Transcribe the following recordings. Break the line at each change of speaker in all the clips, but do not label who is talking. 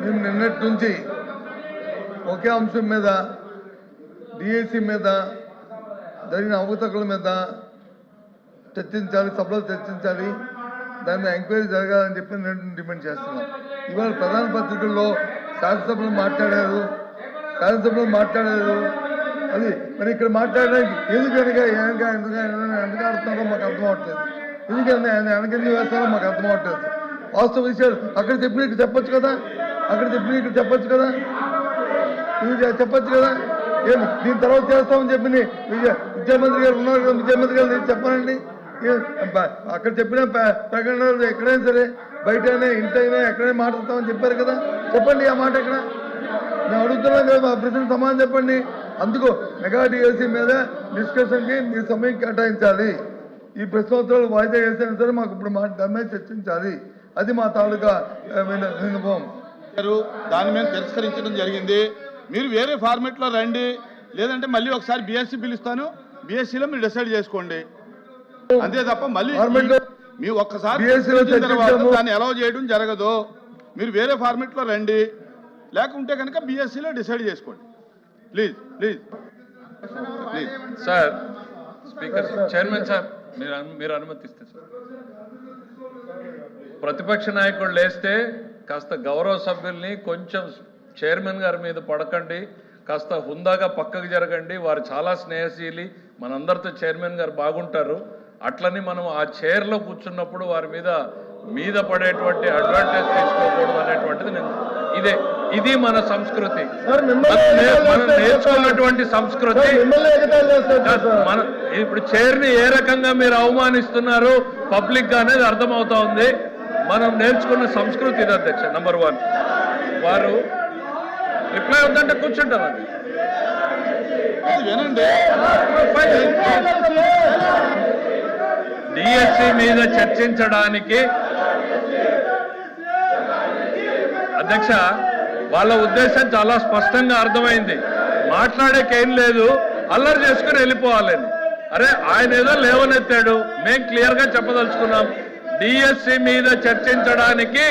మేము నిన్నటి నుంచి ఒకే అంశం మీద డిఎస్సి మీద జరిగిన అవకతవకల మీద చర్చించాలి, సభలో చర్చించాలి, దాని మీద ఎంక్వైరీ జరగాలని చెప్పి నేను డిమాండ్ చేస్తున్నాం. ఇవాళ ప్రధాన పత్రికల్లో శాసనసభలో మాట్లాడారు అది మరి ఇక్కడ మాట్లాడడానికి ఎందుకు ఆడుతున్నారో మాకు అర్థం అవ్వట్లేదు. ఎందుకంటే వెనకెందుకు వేస్తారో మాకు అర్థం అవ్వట్లేదు. వాస్తవ విషయాలు అక్కడ చెప్పిన ఇక్కడ చెప్పొచ్చు కదా, ఇది చెప్పొచ్చు కదా. దీని తర్వాత చేస్తామని చెప్పి విద్యామంత్రి గారు ఉన్నారు కదా, విద్యామంత్రి గారు చెప్పానండి. అక్కడ చెప్పిన ప్రకటనలు ఎక్కడైనా సరే బయటైనా ఇంటైనా ఎక్కడైనా మాట్లాడతామని చెప్పారు కదా, చెప్పండి ఆ మాట ఎక్కడ. మేము అడుగుతున్నాం కదా, మా ప్రశ్నకు సమాధానం చెప్పండి. అందుకు మెగా డిఎస్సి మీద డిస్కషన్కి మీరు సమయం కేటాయించాలి. ఈ ప్రశ్నోత్తరాలు వాయిదా వేసినా సరే మాకు ఇప్పుడు దాని మీద చర్చించాలి. అది మా తాలూకా విన్నపం.
దాని మీద తిరస్కరించడం జరిగింది. మీరు వేరే ఫార్మేట్లో రండి, లేదంటే మళ్ళీ ఒకసారి బీఎస్సీ పిలుస్తాను, బీఎస్సీలో మీరు డిసైడ్ చేసుకోండి, అంతే తప్ప మళ్ళీ మీరు ఒక్కసారి దాన్ని అలౌ చేయడం జరగదు. మీరు వేరే ఫార్మేట్లో రండి, లేకుంటే కనుక బీఎస్సీలో డిసైడ్ చేసుకోండి. Please
sir. Speaker chairman sir, మీరు అనుమతిస్తే సార్. ప్రతిపక్ష నాయకుడు లేస్తే కాస్త గౌరవ సభ్యుల్ని కొంచెం చైర్మన్ గారి మీద పడకండి, కాస్త హుందాగా పక్కకు జరగండి. వారు చాలా స్నేహశీలి, మనందరితో చైర్మన్ గారు బాగుంటారు. అట్లని మనం ఆ చైర్లో కూర్చున్నప్పుడు వారి మీద పడేటువంటి అడ్వాంటేజ్ తీసుకోకూడదు అనేటువంటిది ఇది మన సంస్కృతి, మనం నేర్చుకున్నటువంటి సంస్కృతి. ఇప్పుడు చైర్ని ఏ రకంగా మీరు అవమానిస్తున్నారు పబ్లిక్ గా అనేది అర్థమవుతా ఉంది. మనం నేర్చుకున్న సంస్కృతి ఇది అధ్యక్ష. నంబర్ 1, వారు రిప్లై వద్దంటే కూర్చుంటారు. అది
వినండి.
డిఎస్సి మీద చర్చించడానికి అధ్యక్ష వాళ్ళ ఉద్దేశం చాలా స్పష్టంగా అర్థమైంది. మాట్లాడేకేం లేదు, అల్లరి చేసుకుని వెళ్ళిపోవాలని. అరే ఆయన ఏదో లేవనెత్తాడు, మేము క్లియర్ గా చెప్పదలుచుకున్నాం. డిఎస్సి మీద చర్చించడానికి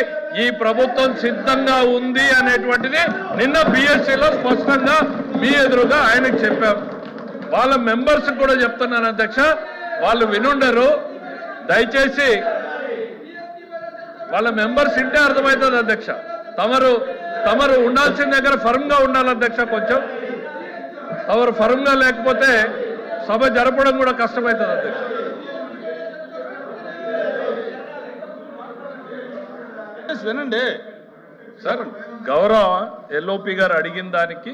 ఈ ప్రభుత్వం సిద్ధంగా ఉంది అనేటువంటిది నిన్న బిఎస్సిలో స్పష్టంగా మీ ఎదురుగా ఆయనకు చెప్పాం. వాళ్ళ మెంబర్స్ కూడా చెప్తున్నాను అధ్యక్ష, వాళ్ళు వినుండరు. దయచేసి వాళ్ళ మెంబర్స్ ఇంటే అర్థమవుతుంది అధ్యక్ష. తమరు ఉండాల్సిన దగ్గర ఫర్మ్ గా ఉండాలి అధ్యక్ష. కొంచెం తమరు ఫర్మ్ గా లేకపోతే సభ జరపడం కూడా కష్టమవుతుంది అధ్యక్ష.
వినండి
సార్. గౌరవ ఎల్ఓపి గారు అడిగిన దానికి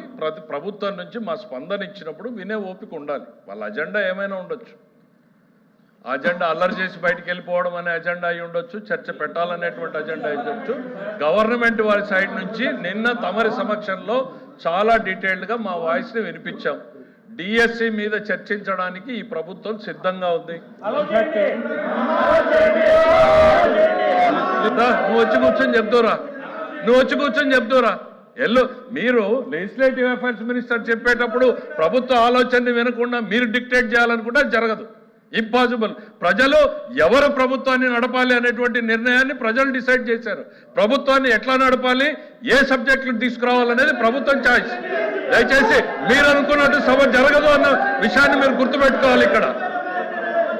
ప్రభుత్వం నుంచి మా స్పందన ఇచ్చినప్పుడు వినే ఓపిక ఉండాలి. వాళ్ళ అజెండా ఏమైనా ఉండొచ్చు, అజెండా అల్లరి చేసి బయటికి వెళ్ళిపోవడం అనే అజెండా అయి ఉండొచ్చు, చర్చ పెట్టాలనేటువంటి అజెండా అయి ఉండొచ్చు. గవర్నమెంట్ వారి సైడ్ నుంచి నిన్న తమరి సమక్షంలో చాలా డీటెయిల్డ్గా మా వాయిస్ని వినిపించాం. డిఎస్సి మీద చర్చించడానికి ఈ ప్రభుత్వం సిద్ధంగా ఉంది. నువ్వు వచ్చి కూర్చొని చెప్తారా మీరు లెజిస్లేటివ్ అఫైర్స్ మినిస్టర్ చెప్పేటప్పుడు ప్రభుత్వ ఆలోచనని వినకుండా మీరు డిక్టేట్ చేయాలనుకుంటే జరగదు. ఇంపాసిబుల్. ప్రజలు ఎవరు ప్రభుత్వాన్ని నడపాలి అనేటువంటి నిర్ణయాన్ని ప్రజలు డిసైడ్ చేశారు. ప్రభుత్వాన్ని ఎట్లా నడపాలి, ఏ సబ్జెక్టులు తీసుకురావాలనేది ప్రభుత్వం చాయిస్. దయచేసి మీరు అనుకున్నట్టు సభ జరగదు అన్న విషయాన్ని మీరు గుర్తుపెట్టుకోవాలి. ఇక్కడ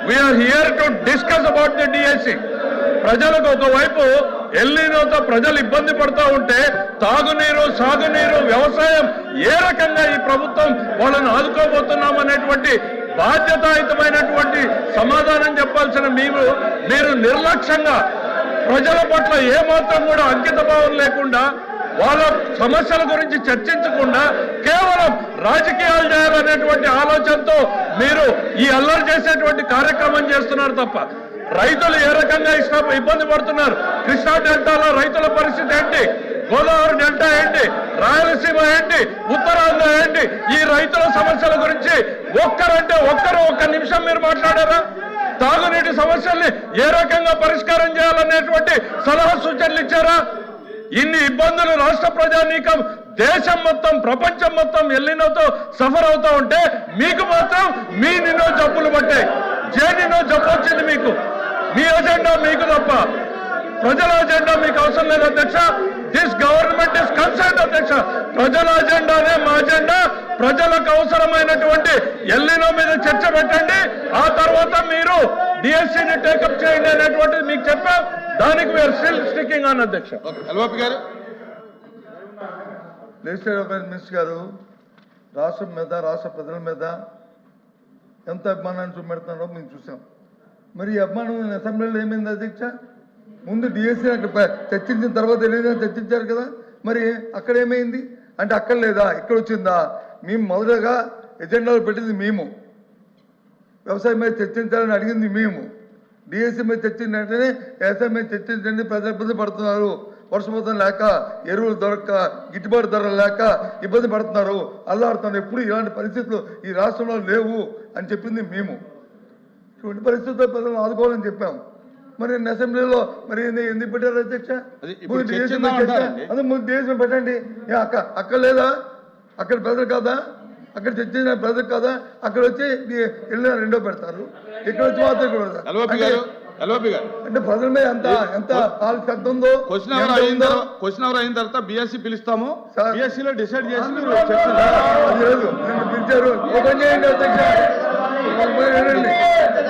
we are here to discuss about the DSC. ప్రజలకు ఒకవైపు ఎల్నినోతో ప్రజలు ఇబ్బంది పడుతూ ఉంటే తాగునీరు, సాగునీరు, వ్యవసాయం ఏ రకంగా ఈ ప్రభుత్వం వాళ్ళని ఆదుకోబోతున్నాం అనేటువంటి బాధ్యతాయుతమైనటువంటి సమాధానం చెప్పాల్సిన మీరు నిర్లక్ష్యంగా ప్రజల పట్ల ఏమాత్రం కూడా అంకిత భావం లేకుండా, వాళ్ళ సమస్యల గురించి చర్చించకుండా కేవలం రాజకీయాలు చేయాలనేటువంటి ఆలోచనతో మీరు ఈ అల్లరి చేసేటువంటి కార్యక్రమం చేస్తున్నారు తప్ప రైతులు ఏ రకంగా ఇబ్బంది పడుతున్నారు, కృష్ణా డెల్టాలో రైతుల పరిస్థితి ఏంటి, గోదావరి డెల్టా ఏంటి, రాయలసీమ ఏంటి, ఉత్తరాంధ్ర ఏంటి, ఈ రైతుల సమస్యల గురించి ఒక్క నిమిషం మీరు మాట్లాడారా? తాగునీటి సమస్యల్ని ఏ రకంగా పరిష్కారం చేయాలనేటువంటి సలహా సూచనలు ఇచ్చారా? ఇన్ని ఇబ్బందులు రాష్ట్ర ప్రజానీకం, దేశం మొత్తం, ప్రపంచం మొత్తం ఎల్లినోతో సఫర్ అవుతా ఉంటే మీకు మాత్రం మీ నిన్నో జబ్బులు పట్టాయి. జేనినో జబ్బు వచ్చింది మీకు. మీ అజెండా మీకు తప్ప ప్రజల అజెండా మీకు అవసరం లేదు అధ్యక్ష. దిస్ గవర్నమెంట్ ఇస్ కన్సర్న్ అధ్యక్ష. ప్రజల అజెండానే మా అజెండా. ప్రజలకు అవసరమైనటువంటి ఎల్లినో మీద చర్చ పెట్టండి, ఆ తర్వాత మీరు డిఎస్సీని టేకప్ చేయండి అనేటువంటిది మీకు చెప్పాం. దానికి వీఆర్ స్టిల్ స్టికింగ్ ఆన్ అధ్యక్ష.
ఎల్ఓపి గారు,
లెజిస్లేటివ్ అఫైర్స్ మినిస్టర్ గారు రాష్ట్రం మీద, రాష్ట్ర ప్రజల మీద ఎంత అభిమానాన్ని చూపెడుతున్నారో మేము చూసాం. మరి ఈ అభిమానం అసెంబ్లీలో ఏమైంది అధ్యక్ష? ముందు డిఎస్సీ అక్కడ చర్చించిన తర్వాత ఏదైనా చర్చించారు కదా, మరి అక్కడ ఏమైంది అంటే అక్కడ లేదా ఇక్కడ వచ్చిందా? మేము మొదటగా ఎజెండాలో పెట్టింది మేము, వ్యవసాయం మీద చర్చించాలని అడిగింది మేము. డిఎస్సీ మీద చర్చించిన వెంటనే వ్యవసాయం మీద చర్చించండి, ప్రజలు ఇబ్బంది పడుతున్నారు, వర్షపాతం లేక, ఎరువులు దొరక్క, గిట్టుబాటు ధరలు లేక ఇబ్బంది పడుతున్నారు, అల్లాడుతున్నారు. ఎప్పుడు ఇలాంటి పరిస్థితులు ఈ రాష్ట్రంలో లేవు అని చెప్పింది మేము. ఇటువంటి పరిస్థితుల్లో ప్రజలను ఆదుకోవాలని చెప్పాం. మరి అసెంబ్లీలో మరి ఎందుకు పెట్టారు అధ్యక్ష? ముందు డిఎస్సీ పెట్టండి. అక్కడ లేదా? అక్కడ ప్రజలు కాదా? అక్కడ చర్చించిన ప్రజలు కాదా? అక్కడ వచ్చి వెళ్ళిన రెండో పెడతారు, ఇక్కడ వచ్చి మాత్రం పెడతారు. అంటే ప్రజల మీద ఎంత శ్రద్ధ ఉందో.
క్వశ్చన్ అవర్ అయిన తర్వాత బిఎస్సీ పిలుస్తాము, బిఎస్సీలో డిసైడ్ చేసి మీరు
అది లేదు, నన్ను పిలిచారు. ఓపెన్ చేయండి అధ్యక్ష.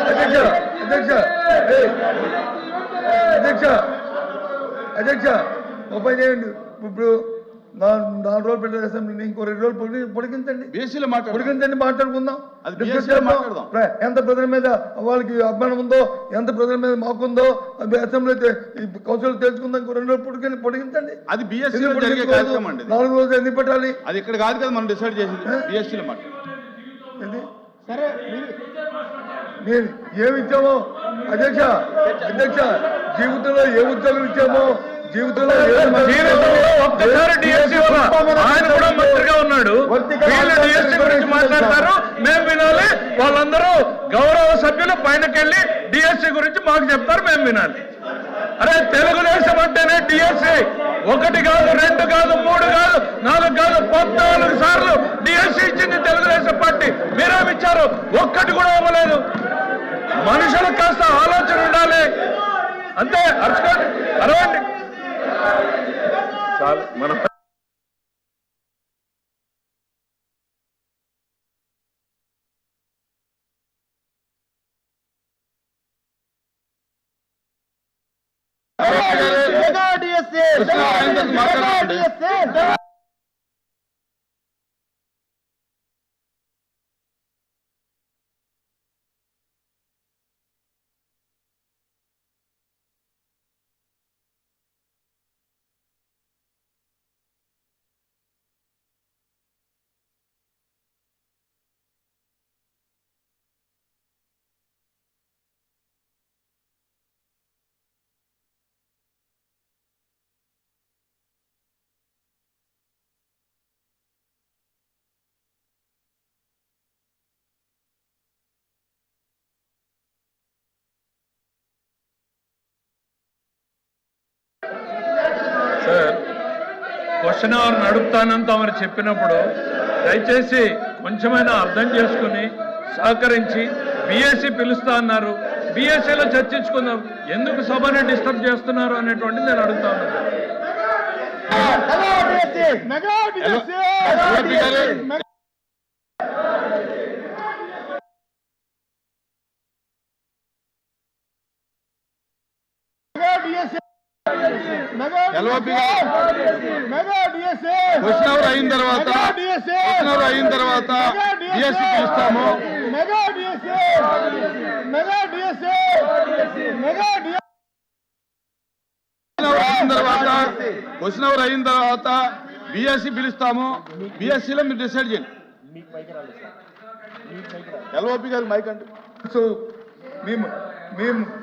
అధ్యక్ష అధ్యక్ష అధ్యక్ష అధ్యక్ష ఓపెన్ చేయండి. ఇప్పుడు 4 రోజులు పెట్టారు అసెంబ్లీని, ఇంకో 2 రోజులు పొడిగించండి,
బిఎస్సీలో
పొడిగించండి, మాట్లాడుకుందాం.
మాట్లాడదాం.
ఎంత ప్రజల మీద వాళ్ళకి అభిమానం ఉందో, ఎంత ప్రజల మీద మాకుందో అసెంబ్లీ కౌన్సిల్ తెలుసుకుందాం. ఇంకో 2 రోజులు పొడిగించండి.
అది బిఎస్సీలో జరిగే కార్యక్రమం అండి.
4 రోజులు ఎందుకు పెట్టాలి?
అది ఇక్కడ కాదు కదా మనం డిసైడ్ చేసింది, బిఎస్సీలో మాట్లాడు.
సరే మీరు ఏమి ఇచ్చామో అధ్యక్ష, అధ్యక్ష జీవితంలో ఏ ఉద్యోగం ఇచ్చామో, జీవితంలో
ఒక్కసారి డిఎస్సీ ఆయన కూడా మంత్రిగా ఉన్నాడు, వీళ్ళు డిఎస్సీ గురించి మాట్లాడతారు, మేము వినాలి. వాళ్ళందరూ గౌరవ సభ్యులు పైనకెళ్ళి డిఎస్సీ గురించి మాకు చెప్తారు, మేము వినాలి. అరే తెలుగుదేశం అంటేనే డిఎస్సీ 1 కాదు, 2 కాదు, 3 కాదు, 4 కాదు, 14 సార్లు డిఎస్సీ ఇచ్చింది తెలుగుదేశం పార్టీ. మీరేమిచ్చారు? ఒక్కటి కూడా ఇవ్వలేదు. మనుషులకు కాస్త ఆలోచన ఉండాలి అంతే. అరచుకోండి, అరవండి చాలు. మనం సార్ క్వశ్చన్ అవర్ నడుపుతానంత మరి చెప్పినప్పుడు దయచేసి కొంచెమైనా అర్థం చేసుకుని సహకరించి బిఎస్సీ పిలుస్తా అన్నారు, బిఎస్సీలో చర్చించుకుందాం. ఎందుకు సభని డిస్టర్బ్ చేస్తున్నారు అనేటువంటిది నేను అడుగుతా ఉన్నాను.
క్వశ్చన్ అవర్ అయిన తర్వాత బిఎస్సీ పిలుస్తాము. క్వశ్చన్ అవర్ అయిన తర్వాత బిఎస్సీ పిలుస్తాము, బిఎస్సీలో మీరు డిసైడ్ చేయండి. ఎల్ఓపి గారు మైక్ అంటే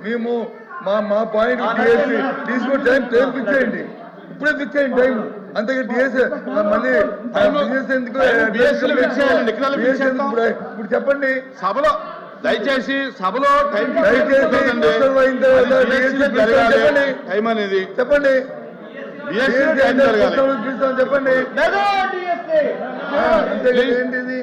మేము మా పాయింట్ డిఎస్సీ తీసుకుని టైం ఫిక్స్ చేయండి, ఇప్పుడే ఫిక్స్ చేయండి టైం. అంతేగా డిఎస్సీ మళ్ళీ ఎందుకు ఇప్పుడు చెప్పండి.
సభలో దయచేసి సభలో టైం టైం అనేది
చెప్పండి. చెప్పండి అంతే ఏంటిది?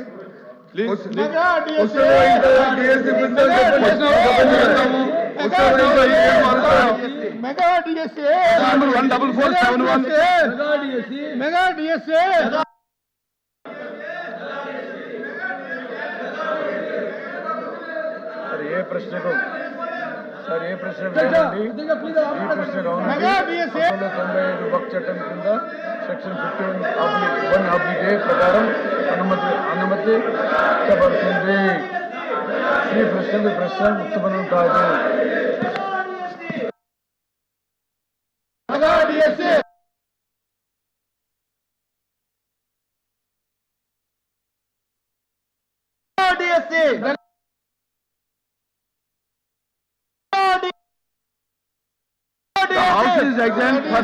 మెగా డిఎస్ఏ
14471
మెగా డిఎస్ఏ
ఏ ప్రశ్నకు సార్ ఏ ప్రశ్న లేదండి ఈ ప్రశ్న
మెగా డిఎస్ఏ
95 బక్ చట్టం కింద సెక్షన్ 51(1)(a) ప్రకారం అనుమతి ఇవ్వబడుతుంది. ఈ ప్రశ్నకు ప్రశ్న ఉత్తమనం కాదు.
Mega DSA
The house is exempt for